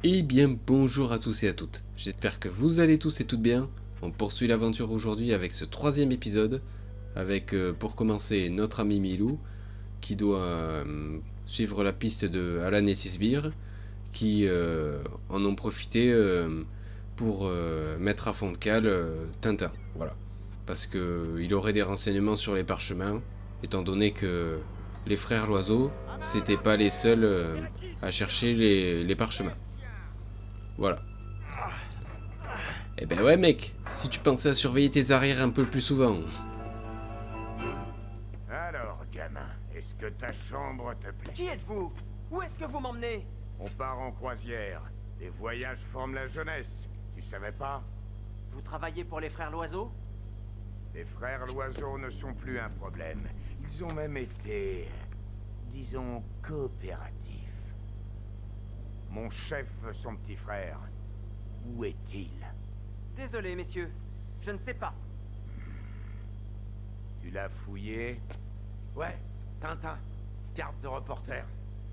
Eh bien bonjour à tous et à toutes, j'espère que vous allez tous et toutes bien. On poursuit l'aventure aujourd'hui avec ce troisième épisode, avec pour commencer notre ami Milou, qui doit suivre la piste de Alan et ses sbires, qui en ont profité pour mettre à fond de cale Tintin, voilà. Parce qu'il aurait des renseignements sur les parchemins, étant donné que les frères Loiseau, c'était pas les seuls à chercher les parchemins. Voilà. Eh ben ouais mec, si tu pensais à surveiller tes arrières un peu plus souvent. Alors, gamin, est-ce que ta chambre te plaît? Qui êtes-vous? Où est-ce que vous m'emmenez? On part en croisière. Les voyages forment la jeunesse. Tu savais pas? Vous travaillez pour les frères Loiseau? Les frères Loiseau ne sont plus un problème. Ils ont même été, disons, coopératifs. Mon chef veut son petit frère. Où est-il? Désolé, messieurs. Je ne sais pas. Tu l'as fouillé? Ouais, Tintin, carte de reporter,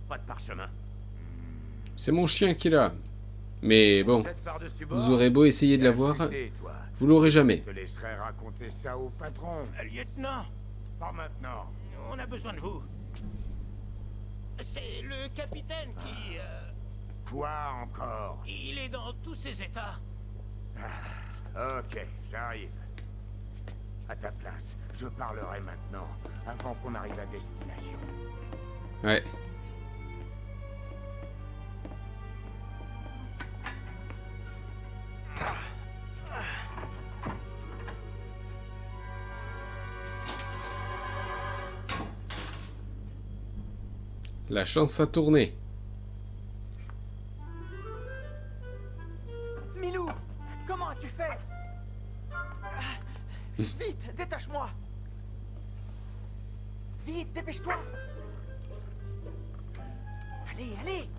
pas de parchemin. C'est mon chien qui est là. Mais bon, Jette par-dessus bord. vous aurez beau essayer de l'avoir, Affûté, toi. vous l'aurez jamais. Je te laisserai raconter ça au patron. Lieutenant, Pas maintenant. on a besoin de vous. C'est le capitaine qui... Quoi encore? il est dans tous ses états. Ok, j'arrive. À ta place, je parlerai maintenant, avant qu'on arrive à destination. Ouais. La chance a tourné. Milou! Comment as-tu fait? Vite, détache-moi! Vite, dépêche-toi! Allez, allez!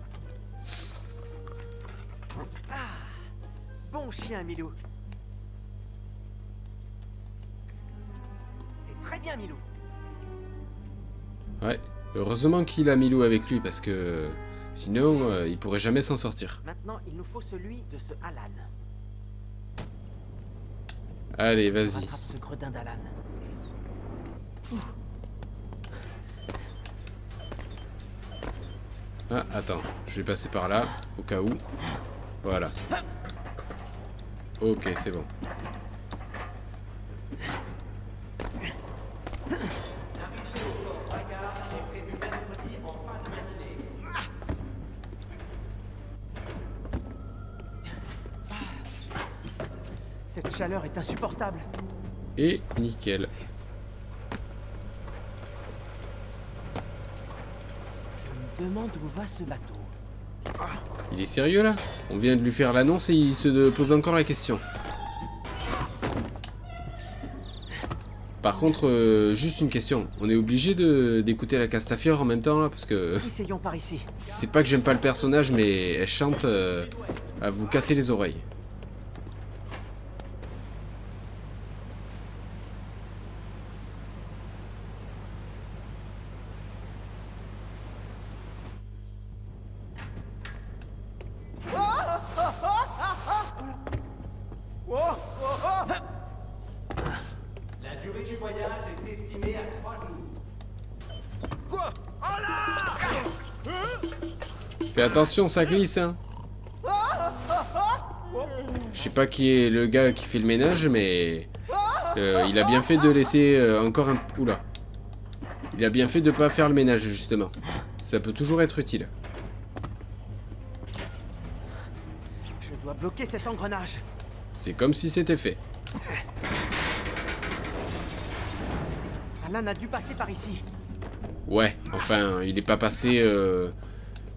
Ah, bon chien, Milou. C'est très bien, Milou. Ouais. Heureusement qu'il a Milou avec lui parce que sinon il pourrait jamais s'en sortir. Maintenant, il nous faut celui de ce Alan. Allez, vas-y. Rattrape ce gredin d'Alan. Ah, attends, je vais passer par là, au cas où. Voilà. Ok, c'est bon. Cette chaleur est insupportable. Et nickel. Je me demande où va ce bateau. Il est sérieux là? On vient de lui faire l'annonce et il se pose encore la question. Par contre, juste une question. On est obligé d'écouter la Castafiore en même temps là? Parce que Essayons par ici. c'est pas que j'aime pas le personnage, mais elle chante à vous casser les oreilles. La durée du voyage est estimée à 3 jours. Quoi? Oh là! Fais attention, ça glisse hein. Je sais pas qui est le gars qui fait le ménage, mais il a bien fait de laisser encore un... Oula. Il a bien fait de pas faire le ménage justement. Ça peut toujours être utile. Je dois bloquer cet engrenage. C'est comme si c'était fait. Alan a dû passer par ici. Ouais, enfin, il est pas passé...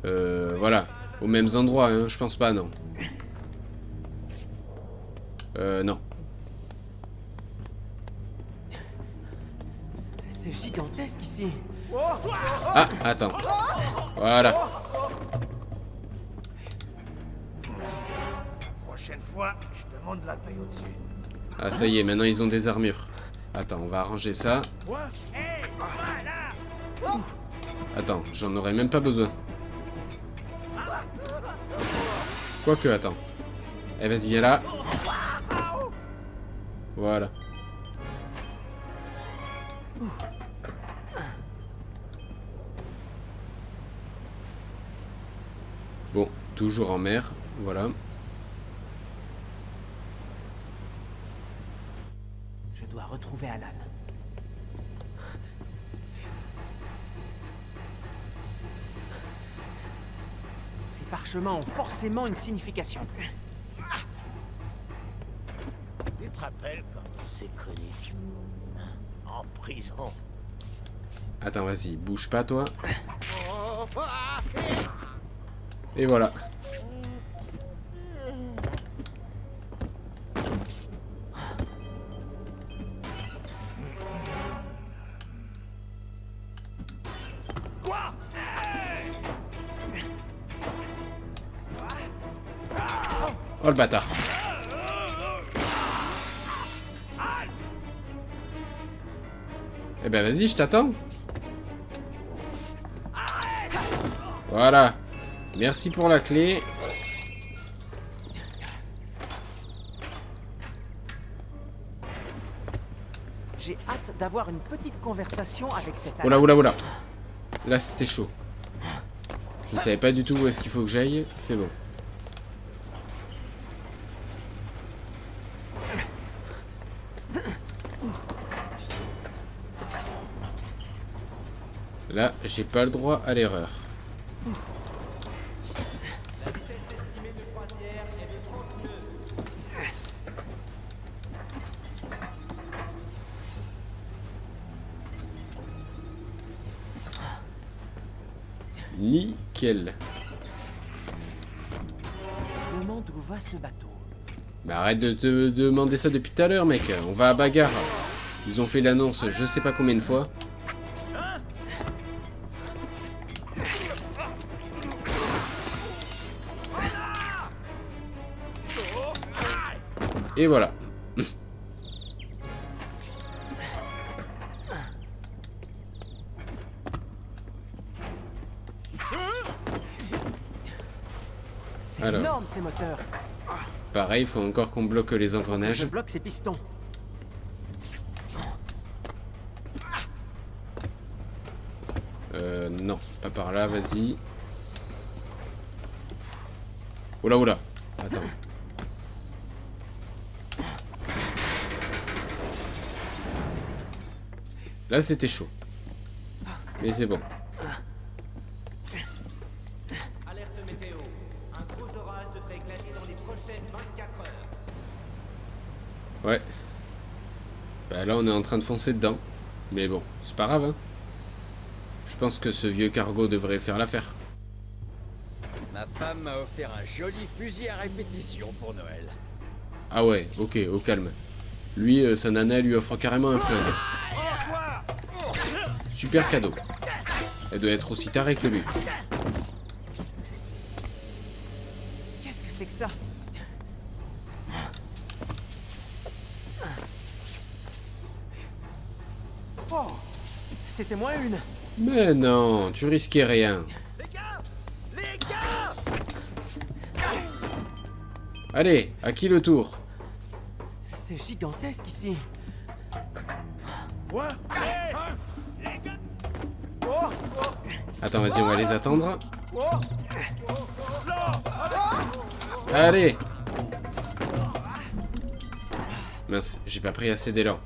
voilà, aux mêmes endroits, hein, je pense pas, non. Non. C'est gigantesque ici. Ah, attends. Voilà. Prochaine fois, je demande la taille au-dessus. Ah, ça y est, maintenant ils ont des armures. Attends, on va arranger ça. Quoi? Hé, voilà! Attends, j'en aurais même pas besoin. Quoique, attends. Eh, vas-y, viens là. Voilà. Bon, toujours en mer, voilà. Je dois retrouver Alan. Ces parchemins ont forcément une signification. Tu te rappelles quand on s'est connus? En prison. Attends, vas-y, bouge pas, toi. Et voilà. Oh le bâtard. Eh ben vas-y, je t'attends. Voilà. Merci pour la clé. J'ai hâte d'avoir une petite conversation avec cet Oula, Alan. oula, oula. Là, c'était chaud. Je savais pas du tout où est-ce qu'il faut que j'aille. C'est bon. Là, j'ai pas le droit à l'erreur. La vitesse estimée de croisière est de 30 nœuds. Nickel. Je me demande où va ce bateau. Bah arrête de te demander ça depuis tout à l'heure, mec. On va à bagarre. Ils ont fait l'annonce je sais pas combien de fois. Et voilà. C'est Alors. énorme ces moteurs. Pareil, il faut encore qu'on bloque les Je engrenages. bloque ces pistons. Non, pas par là, vas-y. Oula, oula. Attends. Là, c'était chaud. Mais c'est bon. Alerte météo. Un gros orage devrait éclater dans les prochaines 24 heures. Ouais. Bah là, on est en train de foncer dedans. Mais bon, c'est pas grave, hein. Je pense que ce vieux cargo devrait faire l'affaire. Ma femme m'a offert un joli fusil à répétition pour Noël. Ah ouais, ok, au calme. Lui, sa nana lui offre carrément un flingue. Super cadeau. Elle doit être aussi tarée que lui. Qu'est-ce que c'est que ça? Oh, c'était moins une. Mais non, tu risquais rien. Allez, à qui le tour? C'est gigantesque ici. Attends, vas-y, on va les attendre. Allez! Mince, j'ai pas pris assez d'élan.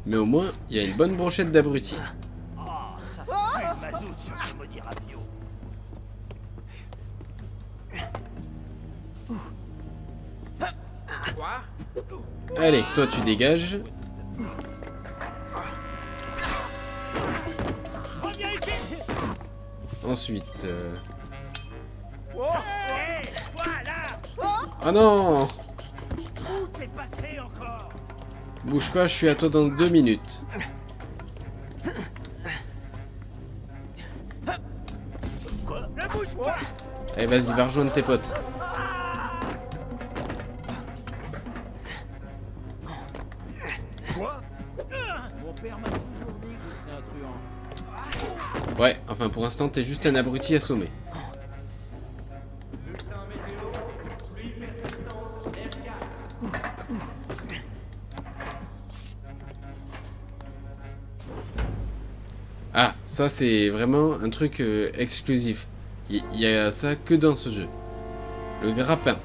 Mais au moins, il y a une bonne brochette d'abrutis. Mazout sur ce maudit ravio. Allez, toi tu dégages. Ensuite... Ah non! Où t'es passé encore? Bouge pas, je suis à toi dans 2 minutes. Quoi? Ne bouge pas! Allez, vas-y, va rejoindre tes potes. Quoi? Mon père m'a toujours dit que je serais un truand. Ouais, enfin pour l'instant, t'es juste un abruti assommé. Bulletin météo. Ça, c'est vraiment un truc exclusif. Il y a ça que dans ce jeu. Le grappin.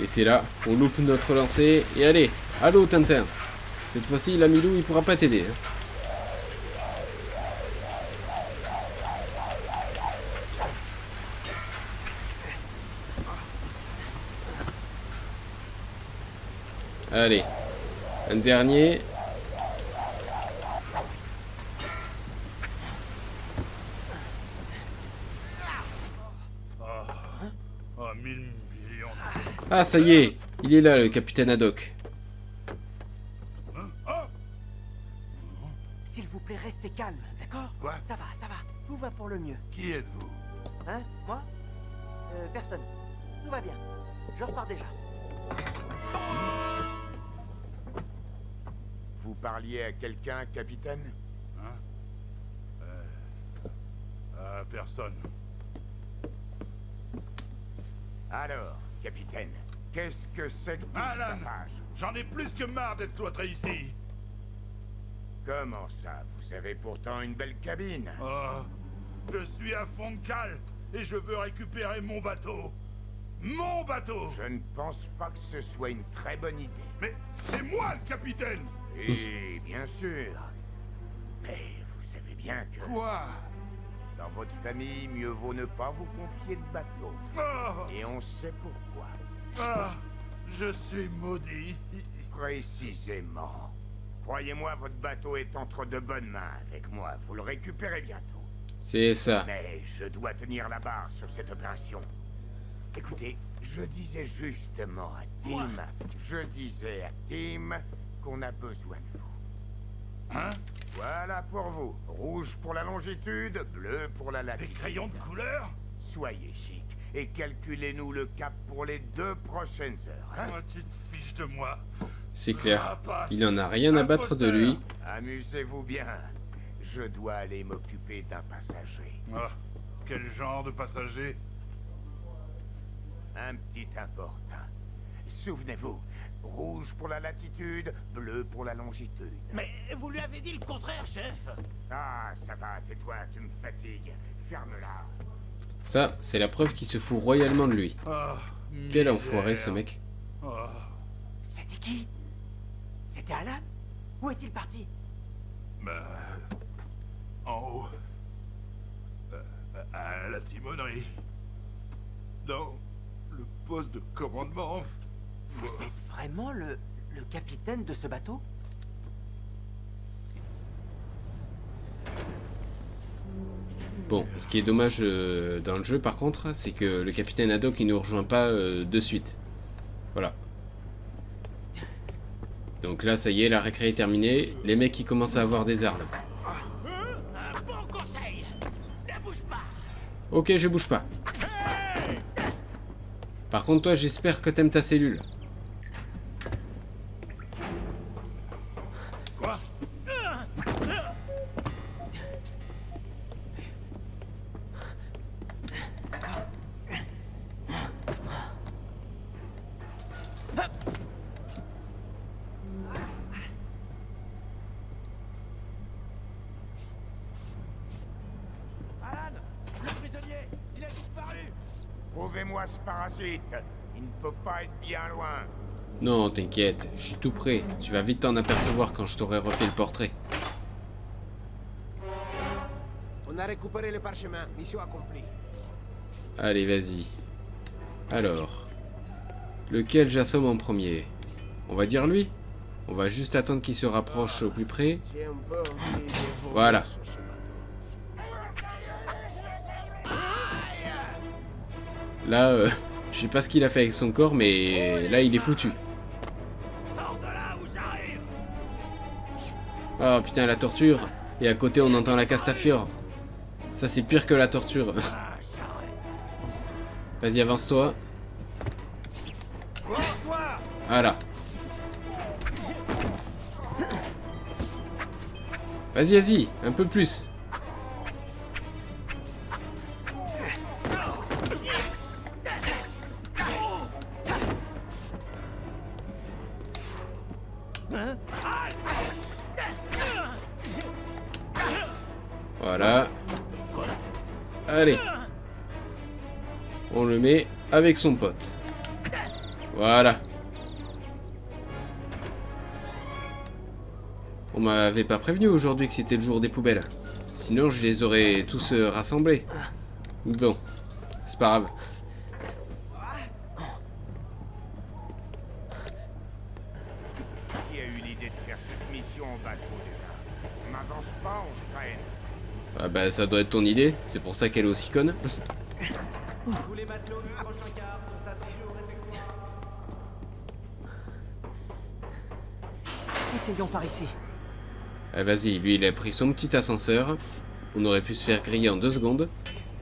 Et c'est là, on loupe notre lancer. Et allez, allô Tintin. Cette fois-ci, l'Amilou, il pourra pas t'aider. Hein. Allez, un dernier. Oh, 1000 millions. Ah, ça y est, il est là, le capitaine Haddock. S'il vous plaît, restez calme, d'accord? Quoi? Ça va, tout va pour le mieux. Qui êtes-vous? Hein? Moi? Personne. Tout va bien. Je repars déjà. Vous parliez à quelqu'un, capitaine? Personne. Alors, capitaine, qu'est-ce que c'est que tout ce Alan, tapage? j'en ai plus que marre d'être cloîtré ici. Comment ça? Vous avez pourtant une belle cabine. Oh, je suis à fond de cale et je veux récupérer mon bateau. Mon bateau! Je ne pense pas que ce soit une très bonne idée. Mais c'est moi le capitaine! Et bien sûr. Mais vous savez bien que Quoi? dans votre famille, mieux vaut ne pas vous confier de bateau. Oh, Et on sait pourquoi. ah, je suis maudit. Précisément. Croyez-moi, votre bateau est entre de bonnes mains avec moi. Vous le récupérez bientôt. C'est ça. Mais je dois tenir la barre sur cette opération. Écoutez, je disais justement à Tim qu'on a besoin de vous. Hein? Voilà pour vous. Rouge pour la longitude, bleu pour la Des latitude. crayons de couleur? Soyez chic et calculez-nous le cap pour les 2 prochaines heures. Hein? Oh, tu te fiches de moi. C'est clair. Il en a rien à battre de lui. Amusez-vous bien. Je dois aller m'occuper d'un passager. Ah, quel genre de passager? Un petit importun. Souvenez-vous, rouge pour la latitude, bleu pour la longitude. Mais vous lui avez dit le contraire, chef. Ah, ça va, tais-toi, tu me fatigues. Ferme-la. Ça, c'est la preuve qu'il se fout royalement de lui. Ah, Quel misère. enfoiré ce mec. Ah, C'était qui? C'était Alan? Où est-il parti? bah, en haut. À la timonerie. Dans le poste de commandement. Vous êtes vraiment le capitaine de ce bateau? Bon, ce qui est dommage dans le jeu par contre, c'est que le capitaine Haddock il nous rejoint pas de suite. Voilà. Donc là ça y est, la récré est terminée, les mecs ils commencent à avoir des armes. Un bon conseil. Ne bouge pas. Ok, je bouge pas. Par contre toi j'espère que t'aimes ta cellule. Quoi? Alan, le prisonnier, il a disparu. Trouvez-moi ce parasite. Il ne peut pas être bien loin. Non, t'inquiète, je suis tout prêt. Tu vas vite t'en apercevoir quand je t'aurai refait le portrait. On a récupéré le parchemin. Mission accomplie. Allez, vas-y. Alors, lequel j'assomme en premier? On va dire lui? On va juste attendre qu'il se rapproche au plus près. J'ai un peu envie de vomir Voilà. sur ce bateau. Là, je sais pas ce qu'il a fait avec son corps, mais là, il est foutu. Sors de là où j'arrive. Oh putain, la torture. Et à côté, on entend la Castafiore. Ça, c'est pire que la torture. Vas-y, avance-toi. Voilà. Vas-y, vas-y, un peu plus. Voilà. Allez. On le met avec son pote. Voilà. On m'avait pas prévenu aujourd'hui que c'était le jour des poubelles. Sinon je les aurais tous rassemblés. Bon, c'est pas grave. Qui a eu l'idée de faire cette mission en bateau déjà? On n'avance pas, on se traîne. Ah bah ça doit être ton idée, c'est pour ça qu'elle est aussi conne. Tous les matelots du prochain quart sont attendus au réfectoire. Essayons par ici. Ah, vas-y, lui il a pris son petit ascenseur. On aurait pu se faire griller en 2 secondes.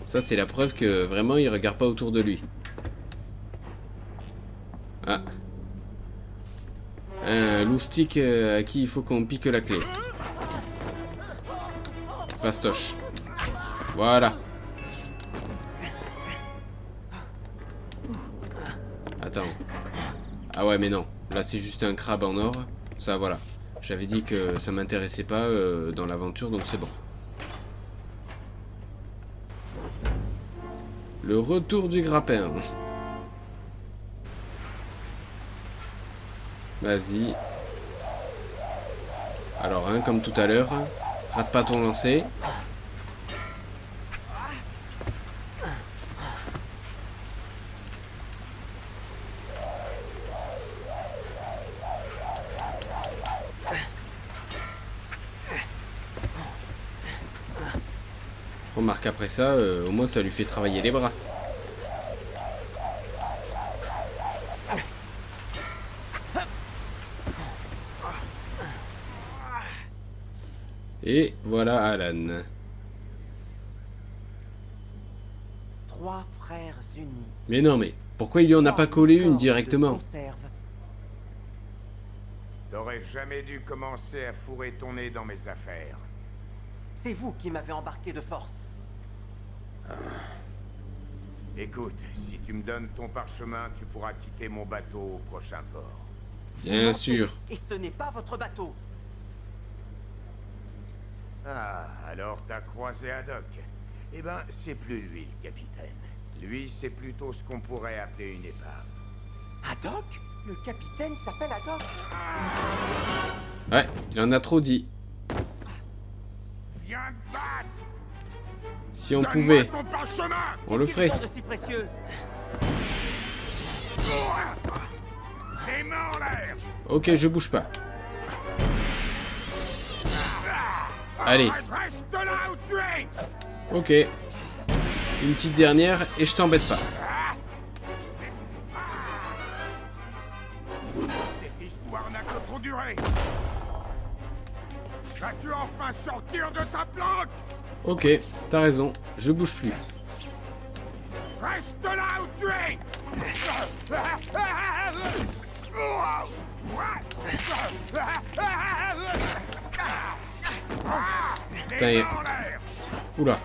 Ça c'est la preuve que vraiment il regarde pas autour de lui. Ah. Un loustic à qui il faut qu'on pique la clé. Fastoche. Voilà. Attends. Ah ouais mais non. Là c'est juste un crabe en or. Ça voilà. J'avais dit que ça m'intéressait pas dans l'aventure donc c'est bon. Le retour du grappin. Vas-y. Alors hein, comme tout à l'heure. Rate pas ton lancer. Remarque après ça, au moins ça lui fait travailler les bras. Et voilà Alan. 3 frères unis. Mais non mais, pourquoi il lui en a pas collé une directement? T'aurais jamais dû commencer à fourrer ton nez dans mes affaires. C'est vous qui m'avez embarqué de force. Écoute, si tu me donnes ton parchemin, tu pourras quitter mon bateau au prochain port. Bien sûr. Et ce n'est pas votre bateau. Ah, alors t'as croisé Haddock. Eh ben, c'est plus lui le capitaine. Lui, c'est plutôt ce qu'on pourrait appeler une épave. Haddock? Le capitaine s'appelle Haddock. Ouais, il en a trop dit. Viens te battre! Si on pouvait, Donne-moi ton parchemin! on le ferait. Qu'est-ce de si précieux? Les mains en l'air! Ok, je bouge pas. Allez. Reste là où tu es! Ok. Une petite dernière et je t'embête pas. Cette histoire n'a que trop duré. Vas-tu enfin sortir de ta planque? Ok, t'as raison, je bouge plus. Reste là où tu es! Putain, et... Oula.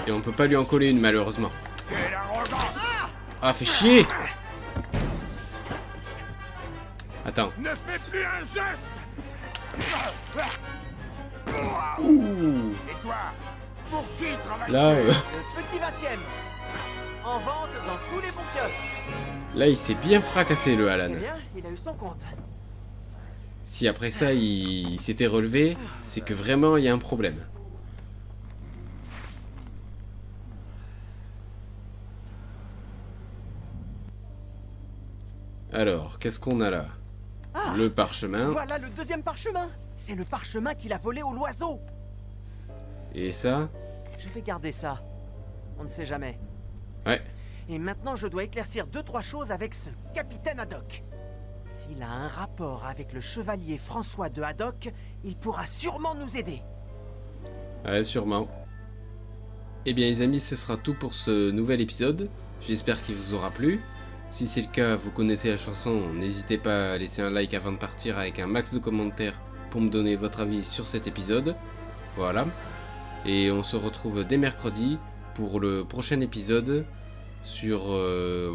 Et on peut pas lui en coller une malheureusement. Quelle arrogance! Ah, fait chier! Attends. Ne fais plus un geste! Ouh. Et toi, pour qui travailles-tu? Là, Le petit 20e. En vente dans tous les bons kiosques. là, il s'est bien fracassé le Alan. Eh bien, il a eu son compte. Si après ça, il s'était relevé, c'est que vraiment, il y a un problème. Alors, qu'est-ce qu'on a là? Ah, Le parchemin. voilà le deuxième parchemin. C'est le parchemin qu'il a volé au loiseau. Et ça? Je vais garder ça. On ne sait jamais. Ouais. Et maintenant, je dois éclaircir 2-3 choses avec ce capitaine Haddock. S'il a un rapport avec le chevalier François de Haddock, il pourra sûrement nous aider. Ouais, sûrement. Eh bien les amis, ce sera tout pour ce nouvel épisode. J'espère qu'il vous aura plu. Si c'est le cas, vous connaissez la chanson, n'hésitez pas à laisser un like avant de partir avec un max de commentaires pour me donner votre avis sur cet épisode. Voilà. Et on se retrouve dès mercredi pour le prochain épisode sur,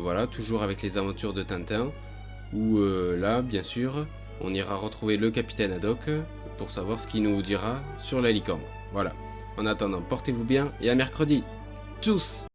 voilà, toujours avec les aventures de Tintin. Où là, bien sûr, on ira retrouver le capitaine Haddock pour savoir ce qu'il nous dira sur la licorne. Voilà. En attendant, portez-vous bien et à mercredi. Tchuss!